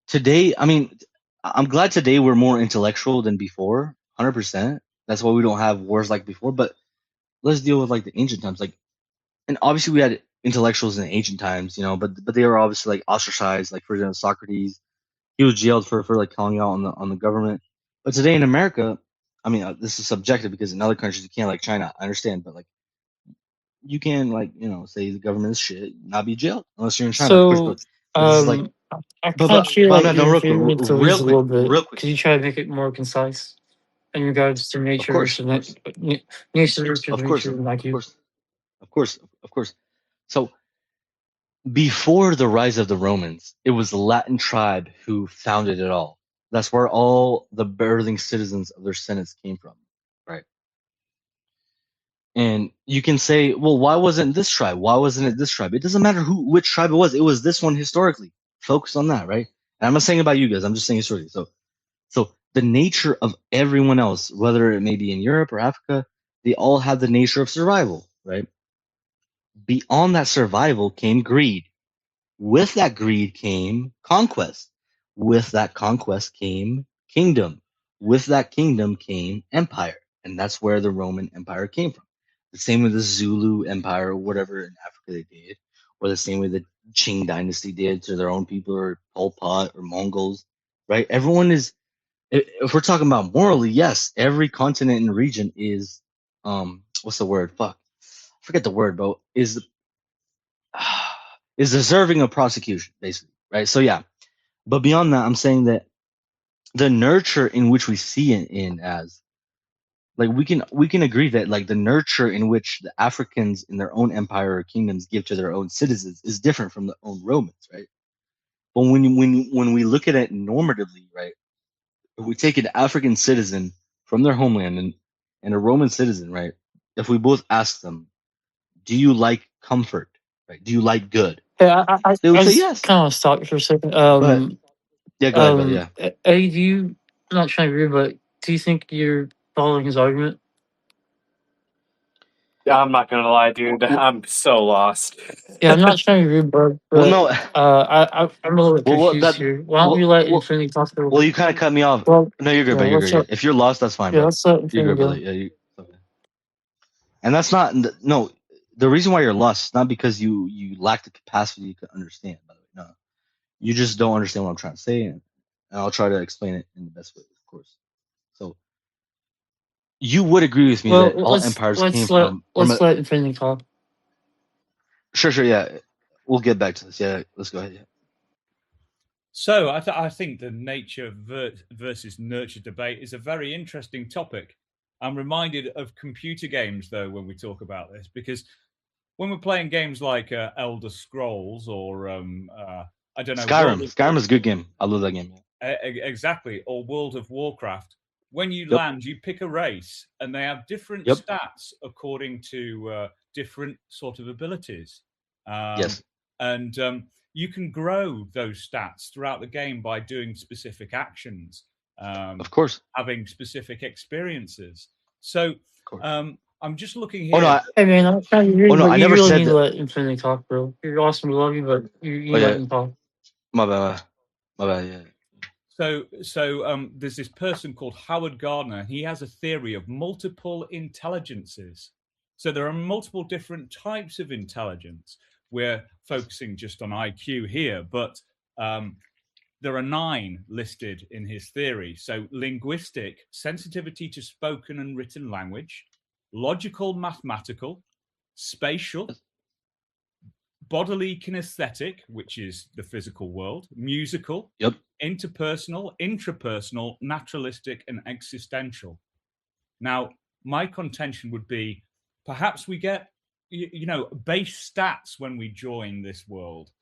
today, I mean, I'm glad today we're more intellectual than before, 100%. That's why we don't have wars like before. But let's deal with like the ancient times. Like, and obviously we had intellectuals in the ancient times, but they were obviously like ostracized. Like, for example, Socrates, he was jailed for like calling out on the government. But today in America, I mean, this is subjective because in other countries you can't, like China. I understand, but like you can, like, say the government is shit, not be jailed unless you're in China, of course. So, But this is like, I but kind of feel I'm like not done. you're Real quick, getting into the weeds real a quick, little bit. real quick. Could you try to make it more concise in regards to Of nature course, versus of course, nature versus of course, nature, like of you? course, of course, of course. So before the rise of the Romans, it was the Latin tribe who founded it all. That's where all the birthing citizens of their senates came from, right? And you can say, well, why wasn't this tribe? Why wasn't it this tribe? It doesn't matter which tribe it was. It was this one historically. Focus on that, right? And I'm not saying about you guys. I'm just saying historically. So the nature of everyone else, whether it may be in Europe or Africa, they all have the nature of survival, right? Beyond that survival came greed. With that greed came conquest. With that conquest came kingdom. With that kingdom came empire. And that's where the Roman Empire came from. The same way the Zulu Empire or whatever in Africa they did, or the same way the Qing dynasty did to their own people, or Pol Pot or Mongols, right? Everyone is, if we're talking about morally, yes, every continent and region is, what's the word? Fuck. I forget the word, but is deserving of prosecution, basically, right? So yeah, but beyond that, I'm saying that the nurture in which we see it in, as like, we can agree that, like, the nurture in which the Africans in their own empire or kingdoms give to their own citizens is different from the own Romans, right? But when we look at it normatively, right, if we take an African citizen from their homeland and a Roman citizen, right, if we both ask them, do you like comfort, right? Do you like good? Yeah, They would I say just yes. kind of stop you for a second. But yeah, go ahead, brother. Yeah. Eddie, I'm not trying to be rude, but do you think you're following his argument? I'm not gonna lie, dude. I'm so lost. Yeah, I'm not trying to be rude, Well, but no. I'm a little bit Well, confused here. Why don't we let Infinity talk a little well, bit? you kind of cut me off. Well, No, you're good, yeah, bro. You're let's good. Yeah. let If you're lost, that's fine, yeah, bro. let's let You're Infinity good, brother. go. Yeah, okay. And that's not, no. The reason why you're lost is not because you lack the capacity to understand. By the way, no, you just don't understand what I'm trying to say, and I'll try to explain it in the best way, of course. So you would agree with me Well, that all empires came from let's a. let Infinity talk. Sure, yeah. We'll get back to this. Yeah, let's go ahead. Yeah. So I think the nature versus nurture debate is a very interesting topic. I'm reminded of computer games, though, when we talk about this, because when we're playing games like Elder Scrolls or I don't know, Skyrim is a good game. I love that game. Exactly, or World of Warcraft. When you Yep. land, you pick a race, and they have different Yep. stats according to different sort of abilities. Yes. And you can grow those stats throughout the game by doing specific actions, Of course. having specific experiences. So Of course. I'm just looking Oh here. no, Hey man, I'm trying to hear, but I you never really said need to that. let Infinity talk, bro. You're awesome, we love you, but you Oh let yeah, him talk. my bad. Yeah. So there's this person called Howard Gardner. He has a theory of multiple intelligences. So there are multiple different types of intelligence. We're focusing just on IQ here, but there are 9 listed in his theory. So linguistic, sensitivity to spoken and written language, logical, mathematical, spatial, bodily kinesthetic, which is the physical world, musical, Yep. interpersonal, intrapersonal, naturalistic, and existential. Now, my contention would be perhaps we get, base stats when we join this world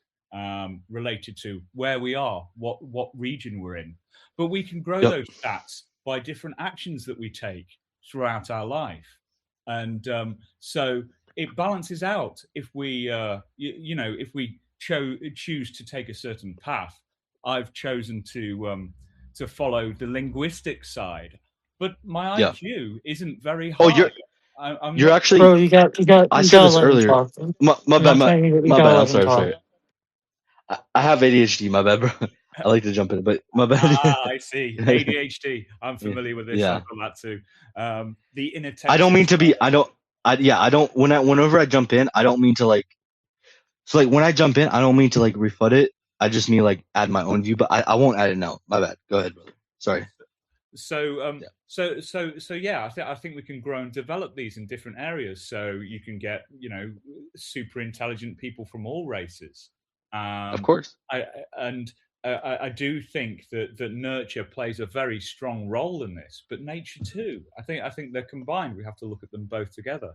related to where we are, what region we're in. But we can grow those stats by different actions that we take throughout our life. And so it balances out if we, if we choose to take a certain path. I've chosen to follow the linguistic side, but my Yeah. IQ isn't very Oh, high. I'm you're not. actually. Bro, I you said gotta this let him earlier. talk. My I'm bad. not saying you My gotta bad. I'm let him sorry. I'm talk. sorry. I have ADHD. My bad, bro. I like to jump in, but my bad. I see. ADHD. I'm familiar with this. Yeah. I've got that too. The I inattention. don't mean to be. I don't. I don't. Whenever I jump in, I don't mean to like. So like when I jump in, I don't mean to like refute it. I just mean like add my own view, but I won't add it now. My bad. Go ahead, brother. Sorry. So Yeah. so yeah, I think we can grow and develop these in different areas. So you can get super intelligent people from all races. Of Um, course. I do think that nurture plays a very strong role in this, but nature too. I think they're combined. We have to look at them both together.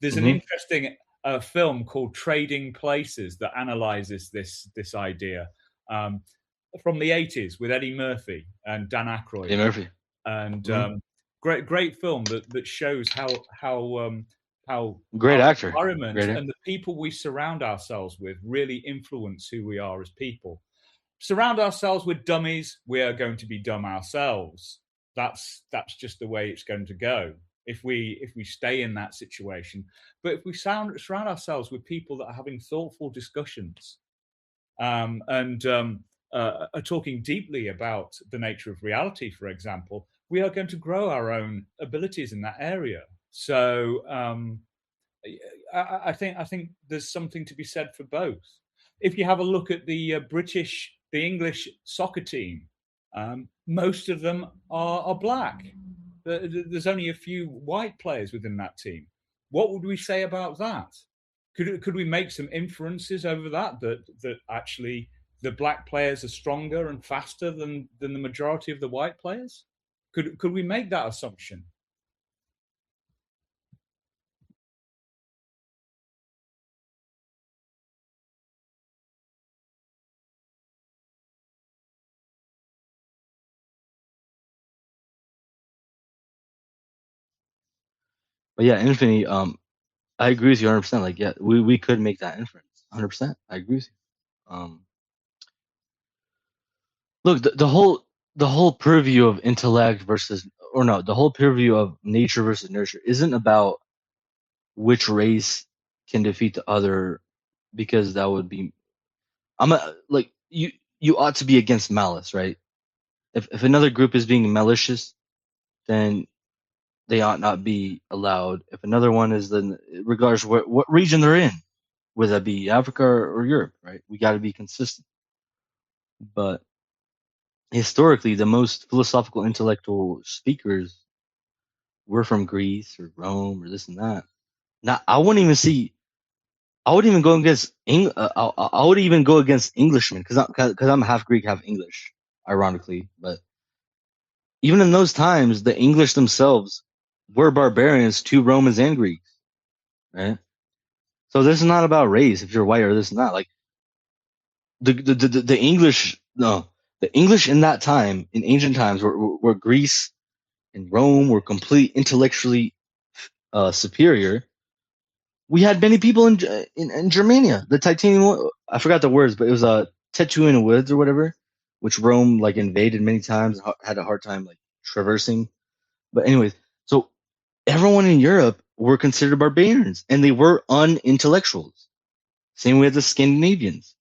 There's an Mhm. interesting film called Trading Places that analyzes this idea. From the 80s with Eddie Murphy and Dan Aykroyd, Eddie Murphy. and Mhm. great film that shows how Great our actor. environment Great. and the people we surround ourselves with really influence who we are as people. Surround ourselves with dummies, we are going to be dumb ourselves. That's just the way it's going to go if we stay in that situation. But if we surround ourselves with people that are having thoughtful discussions, and are talking deeply about the nature of reality, for example, we are going to grow our own abilities in that area. So I think there's something to be said for both. If you have a look at the the English soccer team, most of them are black. There's only a few white players within that team. What would we say about that? Could we make some inferences over that actually the black players are stronger and faster than the majority of the white players? Could we make that assumption? But yeah, Infinity. I agree with you 100%. Like, yeah, we could make that inference. 100%. I agree with you. Look, the whole purview of intellect versus, or no, the whole purview of nature versus nurture isn't about which race can defeat the other, because that would be. Like you ought to be against malice, right? If another group is being malicious, then they ought not be allowed. If another one is, then regardless of what region they're in, whether that be Africa or Europe, right? We got to be consistent. But historically, the most philosophical, intellectual speakers were from Greece or Rome or this and that. Now, I wouldn't even see. I would even go against I would even go against Englishmen because I'm half Greek, half English, ironically. But even in those times, the English themselves were barbarians to Romans and Greeks, right? So this is not about race. If you're white or this and that, like the English, no, the English in that time, in ancient times, were Greece and Rome were complete intellectually superior. We had many people in Germania. The Titanium, I forgot the words, but it was a Tetuan woods or whatever, which Rome like invaded many times, had a hard time like traversing. But anyways, so everyone in Europe were considered barbarians, and they were unintellectuals. Same way as the Scandinavians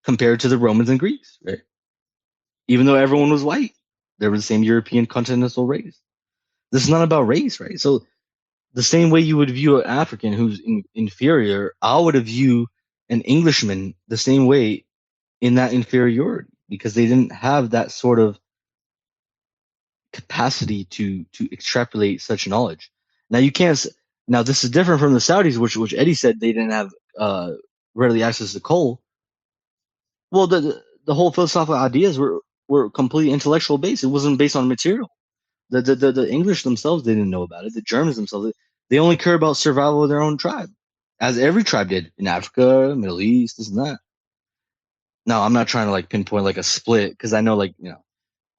compared to the Romans and Greeks, right? Even though everyone was white, they were the same European continental race. This is not about race, right? So the same way you would view an African who's inferior, I would view an Englishman the same way in that inferiority, because they didn't have that sort of capacity to extrapolate such knowledge. Now you can't. Now this is different from the Saudis, which Eddie said they didn't have readily access to coal. Well, the whole philosophical ideas were completely intellectual based. It wasn't based on material. The English themselves, they didn't know about it. The Germans themselves, they only care about survival of their own tribe, as every tribe did in Africa, Middle East, this and that. Now, I'm not trying to like pinpoint like a split, because I know, like,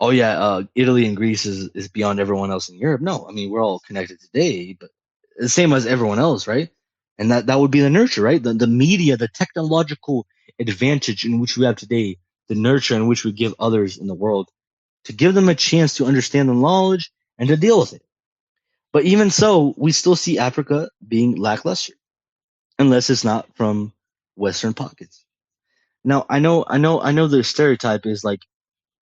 oh yeah, Italy and Greece is beyond everyone else in Europe. No, I mean, we're all connected today, but the same as everyone else, right? And that would be the nurture, right? The media, the technological advantage in which we have today, the nurture in which we give others in the world, to give them a chance to understand the knowledge and to deal with it. But even so, we still see Africa being lackluster, unless it's not from Western pockets. Now, I know the stereotype is like,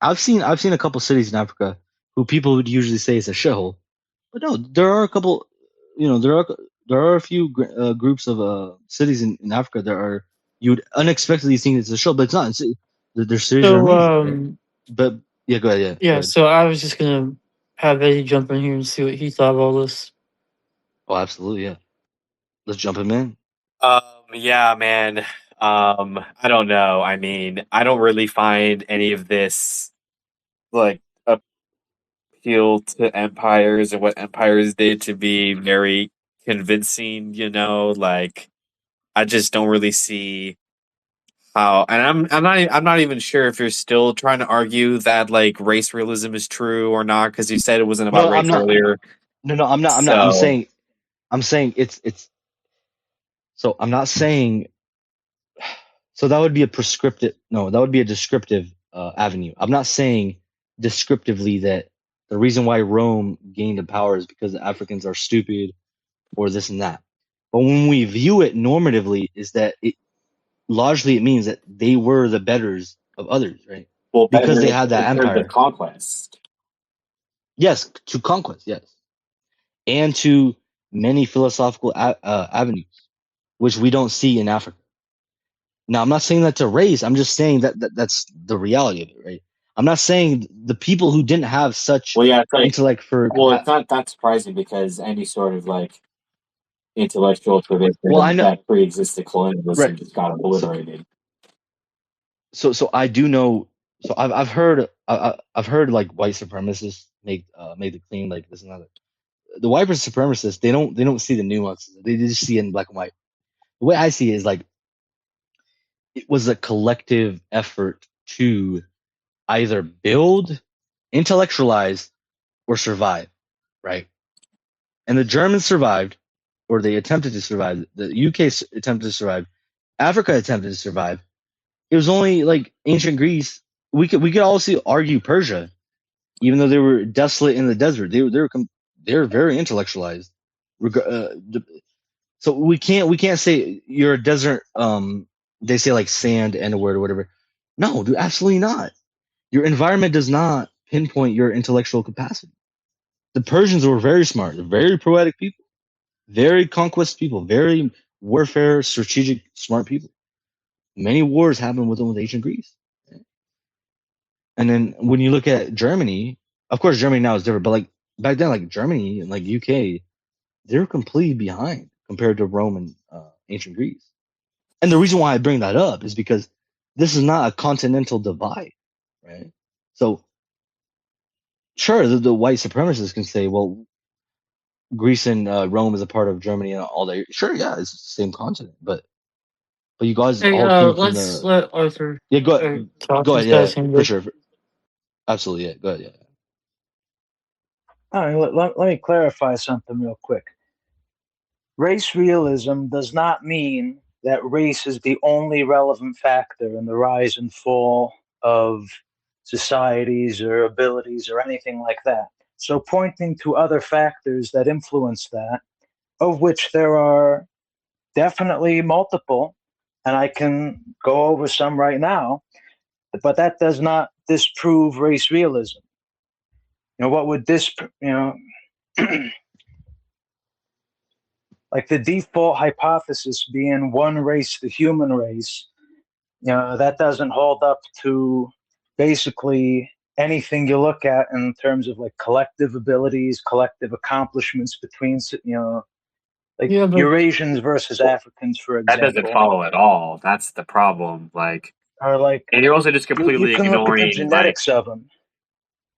I've seen a couple cities in Africa who people would usually say is a shithole, but no, there are a couple, there are a few groups of cities in Africa that are, you would unexpectedly think it's a shithole, but it's not. Their cities are So amazing, right? But yeah, go ahead. Yeah, go yeah, ahead. so I was just gonna have Eddie jump in here and see what he thought of all this. Oh, absolutely, yeah. Let's jump him in. Yeah, man. I don't know. I mean, I don't really find any of this like appeal to empires and what empires did to be very convincing, like I just don't really see how, and I'm not even sure if you're still trying to argue that like race realism is true or not, because you said it wasn't about No, I'm race not. earlier. No, I'm not. I'm not. So I'm saying it's. So I'm not saying. So that would be a prescriptive. No, that would be a descriptive avenue. I'm not saying descriptively that the reason why Rome gained the power is because the Africans are stupid or this and that. But when we view it normatively, is that it largely it means that they were the betters of others, right? well, Because better they had that in terms of empire. conquest. Yes, to conquest, yes, and to many philosophical avenues, which we don't see in Africa. Now, I'm not saying that to race. I'm just saying that's the reality of it, right? I'm not saying the people who didn't have such Well, yeah, it's like, intellect for well, it's not that surprising because any sort of like intellectual well, I tradition know, that pre-existed right? colonialism just got So, obliterated. so I do know. So I've heard I've heard like white supremacists make the claim like this and that. The white supremacists they don't see the nuances. They just see it in black and white. The way I see it is like it was a collective effort to either build, intellectualize, or survive, right? And the Germans survived, or they attempted to survive. The UK attempted to survive. Africa attempted to survive. It was only like ancient Greece. We could also argue Persia, even though they were desolate in the desert. They were very intellectualized. So we can't say you're a desert. They say like sand and a word or whatever. No, dude, absolutely not. Your environment does not pinpoint your intellectual capacity. The Persians were very smart, very poetic people, very conquest people, very warfare, strategic, smart people. Many wars happened with them with ancient Greece. And then when you look at Germany, of course Germany now is different, but like back then, like Germany and like UK, they're completely behind compared to Rome and ancient Greece. And the reason why I bring that up is because this is not a continental divide, right? So sure, the white supremacists can say, well, Greece and Rome is a part of Germany and all that. Sure, yeah, it's the same continent, but you guys Hey, all came from let's the let Arthur yeah. talk. Go He's ahead, got yeah, his hand for up. sure, absolutely, yeah. Go ahead, yeah. All right, let me clarify something real quick. Race realism does not mean that race is the only relevant factor in the rise and fall of societies or abilities or anything like that. So, pointing to other factors that influence that, of which there are definitely multiple, and I can go over some right now, but that does not disprove race realism. What would like the default hypothesis being one race, the human race, that doesn't hold up to basically anything you look at in terms of like collective abilities, collective accomplishments between, like Yeah, but Eurasians versus Well, Africans, for that doesn't example, follow at all. That's the problem. Like, are like and you're also just you completely can look at the ignoring like, genetics of them.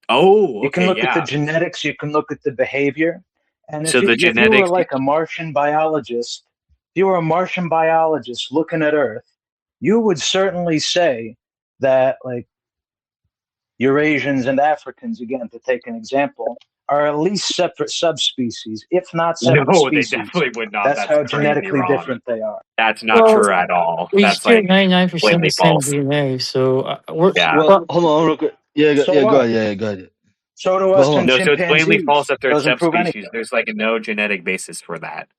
oh, You can okay, look at the yeah. genetics, you can look at the behavior. And So the if you were genetics, like a Martian biologist, if you were a Martian biologist looking at Earth, you would certainly say that like Eurasians and Africans, again, to take an example, are at least separate subspecies, if not separate No, they species. definitely would not. That's how crazy genetically wrong. different they are. That's not Well, true at all. we That's share like 99% the completely same false. DNA, so we're Yeah. Well, hold on real quick. Yeah, So yeah, go what? ahead. Yeah, go ahead. So do But us hold and on. No, so it's blatantly chimpanzees. false that they're Doesn't prove subspecies. anything. There's like no genetic basis for that.